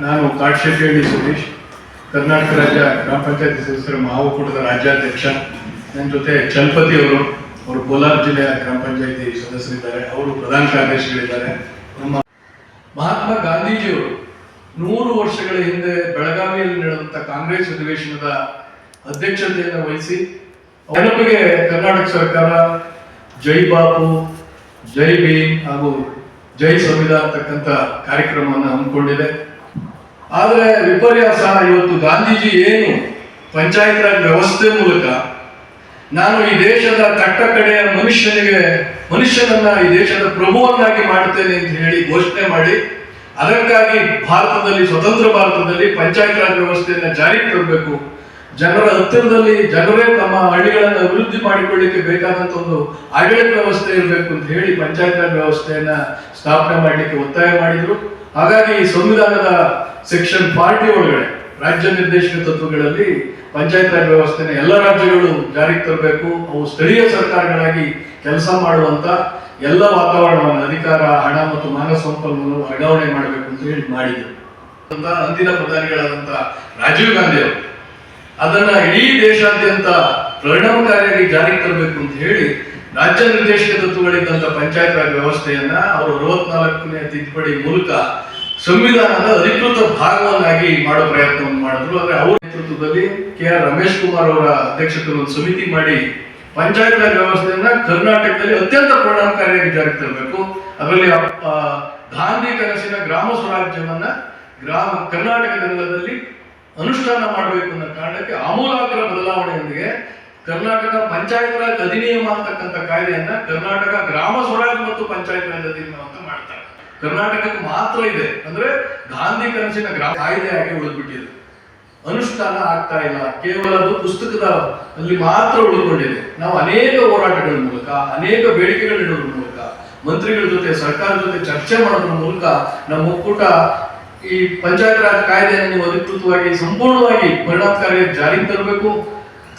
ನಾನು ಕಾಡ್ಶೆಟ್ಟಿಹಳ್ಳಿ ಸುರೇಶ್, ಕರ್ನಾಟಕ ರಾಜ್ಯ ಗ್ರಾಮ ಪಂಚಾಯತ್ ಸದಸ್ಯರ ಮಹಾಒಕ್ಕೂಟದ ರಾಜ್ಯಾಧ್ಯಕ್ಷ. ನನ್ನ ಜೊತೆ ಚಲಪತಿ ಅವರು ಕೋಲಾರ ಜಿಲ್ಲೆಯ ಗ್ರಾಮ ಪಂಚಾಯತಿ ಸದಸ್ಯರಿದ್ದಾರೆ, ಅವರು ಪ್ರಧಾನ ಕಾರ್ಯದರ್ಶಿಗಳಿದ್ದಾರೆ. ನಮ್ಮ ಮಹಾತ್ಮ ಗಾಂಧೀಜಿಯವರು 100 ವರ್ಷಗಳ ಹಿಂದೆ ಬೆಳಗಾವಿಯಲ್ಲಿ ನಡೆದಂತ ಕಾಂಗ್ರೆಸ್ ಅಧಿವೇಶನದ ಅಧ್ಯಕ್ಷತೆಯನ್ನು ವಹಿಸಿ ನೆನಪಿಗೆ ಕರ್ನಾಟಕ ಸರ್ಕಾರ ಜೈ ಬಾಪು, ಜೈ ಭೀಮ್ ಹಾಗೂ ಜೈ ಸಂವಿಧಾನ ಅಂತಕ್ಕಂಥ ಕಾರ್ಯಕ್ರಮವನ್ನು ಹಮ್ಮಿಕೊಂಡಿದೆ. ಆದರೆ ವಿಪರ್ಯಾಸ, ಇವತ್ತು ಗಾಂಧೀಜಿ ಏನು ಪಂಚಾಯತ್ ರಾಜ್ ವ್ಯವಸ್ಥೆ ಮೂಲಕ ನಾನು ಈ ದೇಶದ ಕಟ್ಟ ಕಡೆಯ ಮನುಷ್ಯನನ್ನ ಈ ದೇಶದ ಪ್ರಭುವನ್ನಾಗಿ ಮಾಡ್ತೇನೆ ಅಂತ ಹೇಳಿ ಘೋಷಣೆ ಮಾಡಿ, ಅದಕ್ಕಾಗಿ ಭಾರತದಲ್ಲಿ, ಸ್ವತಂತ್ರ ಭಾರತದಲ್ಲಿ ಪಂಚಾಯತ್ ರಾಜ್ ವ್ಯವಸ್ಥೆಯನ್ನ ಜಾರಿಗೆ ತರಬೇಕು, ಜನರ ಹತ್ತಿರದಲ್ಲಿ ಜನರೇ ತಮ್ಮ ಹಳ್ಳಿಗಳನ್ನು ಅಭಿವೃದ್ಧಿ ಮಾಡಿಕೊಳ್ಳಿಕ್ಕೆ ಬೇಕಾದಂತ ಒಂದು ಆಡಳಿತ ವ್ಯವಸ್ಥೆ ಇರಬೇಕು ಅಂತ ಹೇಳಿ ಪಂಚಾಯತ್ ರಾಜ್ ವ್ಯವಸ್ಥೆಯನ್ನ ಸ್ಥಾಪನೆ ಮಾಡಲಿಕ್ಕೆ ಒತ್ತಾಯ ಮಾಡಿದ್ರು. ಹಾಗಾಗಿ ಸಂವಿಧಾನದ ಸೆಕ್ಷನ್ 40 ಒಳಗಡೆ ರಾಜ್ಯ ನಿರ್ದೇಶಕ ತತ್ವಗಳಲ್ಲಿ ಪಂಚಾಯತ್ ರಾಜ್ ವ್ಯವಸ್ಥೆನ ಎಲ್ಲ ರಾಜ್ಯಗಳು ಜಾರಿಗೆ ತರಬೇಕು, ಅವು ಸ್ಥಳೀಯ ಸರ್ಕಾರಗಳಾಗಿ ಕೆಲಸ ಮಾಡುವಂತ ಎಲ್ಲ ವಾತಾವರಣವನ್ನು, ಅಧಿಕಾರ, ಹಣ ಮತ್ತು ಮಾನವ ಸಂಪನ್ಮೂಲ ವರ್ಗಾವಣೆ ಮಾಡಬೇಕು ಅಂತ ಹೇಳಿ ಮಾಡಿದ್ರು. ಅಂದಿನ ಪ್ರಧಾನಿಗಳಾದಂತ ರಾಜೀವ್ ಗಾಂಧಿ ಅವರು ಅದನ್ನ ಇಡೀ ದೇಶಾದ್ಯಂತ ಪರಿಣಾಮಕಾರಿಯಾಗಿ ಜಾರಿಗೆ ತರಬೇಕು ಅಂತ ಹೇಳಿ ರಾಜ್ಯ ನಿರ್ದೇಶಕ ತತ್ವಗಳಿದ್ದಂತ ಪಂಚಾಯತ್ ರಾಜ್ ವ್ಯವಸ್ಥೆಯನ್ನ ಅವರು 64ನೇ ತಿದ್ದುಪಡಿ ಮೂಲಕ ಸಂವಿಧಾನದ ಅಧಿಕೃತ ಭಾಗವನ್ನಾಗಿ ಮಾಡೋ ಪ್ರಯತ್ನವನ್ನು ಮಾಡಿದ್ರು. ಆದ್ರೆ ಅವರ ನೇತೃತ್ವದಲ್ಲಿ KR ರಮೇಶ್ ಕುಮಾರ್ ಅವರ ಅಧ್ಯಕ್ಷತೆಯಲ್ಲಿ ಒಂದು ಸಮಿತಿ ಮಾಡಿ ಪಂಚಾಯತ್ ರಾಜ್ ವ್ಯವಸ್ಥೆಯನ್ನ ಕರ್ನಾಟಕದಲ್ಲಿ ಅತ್ಯಂತ ಪರಿಣಾಮಕಾರಿಯಾಗಿ ಜಾರಿಗೆ ತರಬೇಕು, ಅದರಲ್ಲಿ ಗಾಂಧಿ ಕನಸಿನ ಗ್ರಾಮ ಸ್ವರಾಜ್ಯವನ್ನ ಕರ್ನಾಟಕ ನೆಲದಲ್ಲಿ ಅನುಷ್ಠಾನ ಮಾಡಬೇಕು ಅನ್ನೋ ಕಾರಣಕ್ಕೆ ಆಮೂಲಾಗ್ರ ಬದಲಾವಣೆಯೊಂದಿಗೆ ಕರ್ನಾಟಕ ಪಂಚಾಯತ್ ರಾಜ್ ಅಧಿನಿಯಮ ಅಂತಕ್ಕಂಥ ಕಾಯ್ದೆಯನ್ನ ಕರ್ನಾಟಕ ಗ್ರಾಮ ಸ್ವರಾಜ್ ಮತ್ತು ಪಂಚಾಯತ್ ರಾಜ್ ಅಧಿನಿಯಮ ಅಂತ ಮಾಡ್ತಾರೆ. ಕರ್ನಾಟಕಕ್ಕೆ ಮಾತ್ರ ಇದೆ, ಅಂದ್ರೆ ಗಾಂಧಿ ಕನಸಿನ ಗ್ರಾಮ ಕಾಯ್ದೆಯಾಗಿ ಉಳಿದ್ಬಿಟ್ಟಿದೆ, ಅನುಷ್ಠಾನ ಆಗ್ತಾ ಇಲ್ಲ, ಕೇವಲ ಅದು ಪುಸ್ತಕದ ಅಲ್ಲಿ ಮಾತ್ರ ಉಳಿದುಕೊಂಡಿದೆ. ನಾವು ಅನೇಕ ಹೋರಾಟಗಳ ಮೂಲಕ, ಅನೇಕ ಬೇಡಿಕೆಗಳು ಇಡೋದ್ರ ಮೂಲಕ, ಮಂತ್ರಿಗಳ ಜೊತೆ, ಸರ್ಕಾರದ ಜೊತೆ ಚರ್ಚೆ ಮಾಡೋದ್ರ ಮೂಲಕ ನಮ್ಮ ಒಕ್ಕೂಟ ಈ ಪಂಚಾಯತ್ ರಾಜ್ ಕಾಯ್ದೆಯನ್ನು ನೀವು ಅಧಿಕೃತವಾಗಿ ಸಂಪೂರ್ಣವಾಗಿ ಪರಿಣಾಮಕಾರಿಯಾಗಿ ಜಾರಿಗೆ ತರಬೇಕು,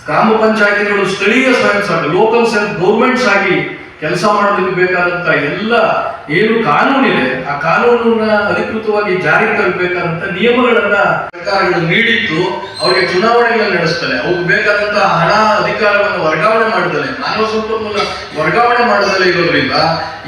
ಗ್ರಾಮ ಪಂಚಾಯತಿಗಳು ಸ್ಥಳೀಯ ಸ್ವಯಂ ಸೇವಕ, ಲೋಕಲ್ ಸೆಲ್ಫ್ ಗೌರ್ಮೆಂಟ್ಸ್ ಆಗಿ ಕೆಲಸ ಮಾಡೋದಕ್ಕೆ ಬೇಕಾದಂತ ಎಲ್ಲ ಏನು ಕಾನೂನಿದೆ ಆ ಕಾನೂನನ್ನ ಅಧಿಕೃತವಾಗಿ ಜಾರಿಗೆ ತರಬೇಕಾದಂತ ನಿಯಮಗಳನ್ನ ಸರ್ಕಾರಗಳು ನೀಡಿದ್ದು ಅವರಿಗೆ ಚುನಾವಣೆಗಳನ್ನು ನಡೆಸ್ತಾರೆ, ಅವ್ರಿಗೆ ಬೇಕಾದಂತ ಹಣ ಅಧಿಕಾರವನ್ನು ವರ್ಗಾವಣೆ ಮಾಡದಲೆ, ಮಾನವ ಸಂಪನ್ಮೂಲ ವರ್ಗಾವಣೆ ಮಾಡದಲೆ ಇರೋದ್ರಿಂದ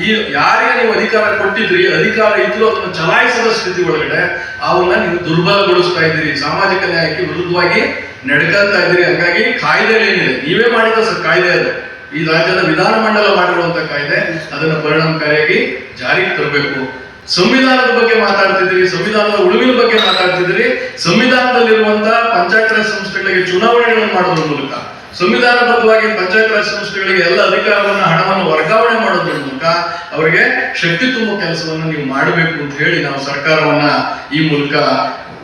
ಈ ಯಾರಿಗೆ ನೀವು ಅಧಿಕಾರ ಕೊಟ್ಟಿದ್ರಿ, ಅಧಿಕಾರ ಇದ್ರು ಅದನ್ನು ಚಲಾಯಿಸದ ಸ್ಥಿತಿ ಒಳಗಡೆ ಅವನ್ನ ನೀವು ದುರ್ಬಲಗೊಳಿಸ್ತಾ ಇದ್ದೀರಿ, ಸಾಮಾಜಿಕ ನ್ಯಾಯಕ್ಕೆ ವಿರುದ್ಧವಾಗಿ ನಡ್ಕೊಂತಾ ಇದ್ದೀರಿ. ಹಾಗಾಗಿ ಕಾಯ್ದೆ ಏನಿದೆ, ನೀವೇ ಮಾಡಿದ ಕಾಯ್ದೆ ಅದು, ಈ ರಾಜ್ಯದ ವಿಧಾನಮಂಡಲ ಮಾಡಿರುವಂತ ಕಾಯ್ದೆ, ಅದನ್ನ ಪರಿಣಾಮಕಾರಿಯಾಗಿ ಜಾರಿಗೆ ತರಬೇಕು. ಸಂವಿಧಾನದ ಬಗ್ಗೆ ಮಾತಾಡ್ತಿದ್ದೀರಿ, ಸಂವಿಧಾನದ ಉಳಿವಿನ ಬಗ್ಗೆ ಮಾತಾಡ್ತಿದ್ದೀರಿ, ಸಂವಿಧಾನದಲ್ಲಿರುವಂತಹ ಪಂಚಾಯತ್ ರಾಜ್ ಸಂಸ್ಥೆಗಳಿಗೆ ಚುನಾವಣೆಗಳನ್ನು ಮಾಡೋದ್ರ ಮೂಲಕ, ಸಂವಿಧಾನಬದ್ಧವಾಗಿ ಪಂಚಾಯತ್ ರಾಜ್ ಸಂಸ್ಥೆಗಳಿಗೆ ಎಲ್ಲ ಅಧಿಕಾರವನ್ನ, ಹಣವನ್ನು ವರ್ಗಾವಣೆ ಮಾಡೋದ್ರ ಮೂಲಕ ಅವರಿಗೆ ಶಕ್ತಿ ತುಂಬುವ ಕೆಲಸವನ್ನ ನೀವು ಮಾಡಬೇಕು ಅಂತ ಹೇಳಿ ನಾವು ಸರ್ಕಾರವನ್ನ ಈ ಮೂಲಕ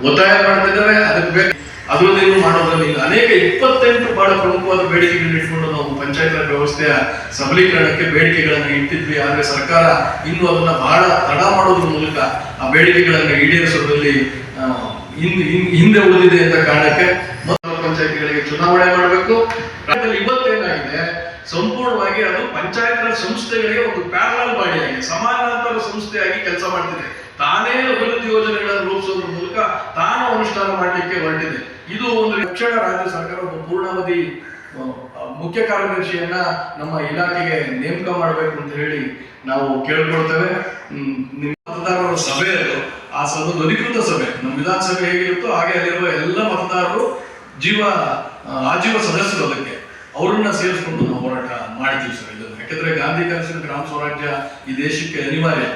ಒತ್ತಾಯ ಮಾಡ್ತಿದ್ದೇವೆ. ಅದಕ್ಕೆ ಬೇಕು ಅಭಿವೃದ್ಧಿ ಮಾಡೋದ್ರಲ್ಲಿ ಅನೇಕ 28 ಬಹಳ ಪ್ರಮುಖವಾದ ಬೇಡಿಕೆಗಳನ್ನ ಇಟ್ಕೊಂಡು ನಾವು ಪಂಚಾಯತ್ ರಾಜ್ ವ್ಯವಸ್ಥೆಯ ಸಬಲೀಕರಣಕ್ಕೆ ಬೇಡಿಕೆಗಳನ್ನ ಇಟ್ಟಿದ್ವಿ. ಆದ್ರೆ ಸರ್ಕಾರ ಇನ್ನು ಅದನ್ನ ಬಹಳ ತಡ ಮಾಡೋದ್ರ ಮೂಲಕ ಆ ಬೇಡಿಕೆಗಳನ್ನ ಈಡೇರಿಸೋದ್ರಲ್ಲಿ ಹಿಂದೆ ಉಳಿದಿದೆ ಅಂತ ಕಾರಣಕ್ಕೆ ಮೊದಲ ಪಂಚಾಯತಿಗಳಿಗೆ ಚುನಾವಣೆ ಮಾಡಬೇಕು. ಇವತ್ತೇನಾಗಿದೆ, ಸಂಪೂರ್ಣವಾಗಿ ಅದು ಪಂಚಾಯತ್ ರಾಜ್ ಸಂಸ್ಥೆಗಳಿಗೆ ಒಂದು ಪ್ಯಾರಲಲ್ ಬಾಡಿಯಾಗಿ, ಸಮಾನಾಂತರ ಸಂಸ್ಥೆಯಾಗಿ ಕೆಲಸ ಮಾಡ್ತಿದೆ. ತಾನೇ ಅಭಿವೃದ್ಧಿ ಯೋಜನೆಗಳನ್ನು ರೂಪಿಸೋದ್ರ ಮೂಲಕ ತಾನು ಅನುಷ್ಠಾನ ಮಾಡಲಿಕ್ಕೆ ಹೊರಟಿದೆ. ಇದು ಒಂದು ತಕ್ಷಣ ರಾಜ್ಯ ಸರ್ಕಾರ ಒಬ್ಬ ಪೂರ್ಣಾವಧಿ ಮುಖ್ಯ ಕಾರ್ಯದರ್ಶಿಯನ್ನ ನಮ್ಮ ಇಲಾಖೆಗೆ ನೇಮಕ ಮಾಡಬೇಕು ಅಂತ ಹೇಳಿ ನಾವು ಕೇಳ್ಕೊಳ್ತೇವೆ. ಮತದಾರರ ಸಭೆ ಅದು, ಆ ಸಭೆ ಅಧಿಕೃತ ಸಭೆ, ನಮ್ಮ ವಿಧಾನಸಭೆ ಹೇಗಿರುತ್ತೋ ಹಾಗೆ ಅಲ್ಲಿರುವ ಎಲ್ಲ ಮತದಾರರು ಆಜೀವ ಸದಸ್ಯರು, ಅದಕ್ಕೆ ಅವರನ್ನ ಸೇರಿಸ್ಕೊಂಡು ನಾವು ಹೋರಾಟ ಮಾಡ್ತೀವಿ ಸರ್. ಇದನ್ನು ಯಾಕಂದ್ರೆ ಗಾಂಧಿ ಕನಸಿನ ಗ್ರಾಮ ಸ್ವರಾಜ್ಯ ಈ ದೇಶಕ್ಕೆ ಅನಿವಾರ್ಯ.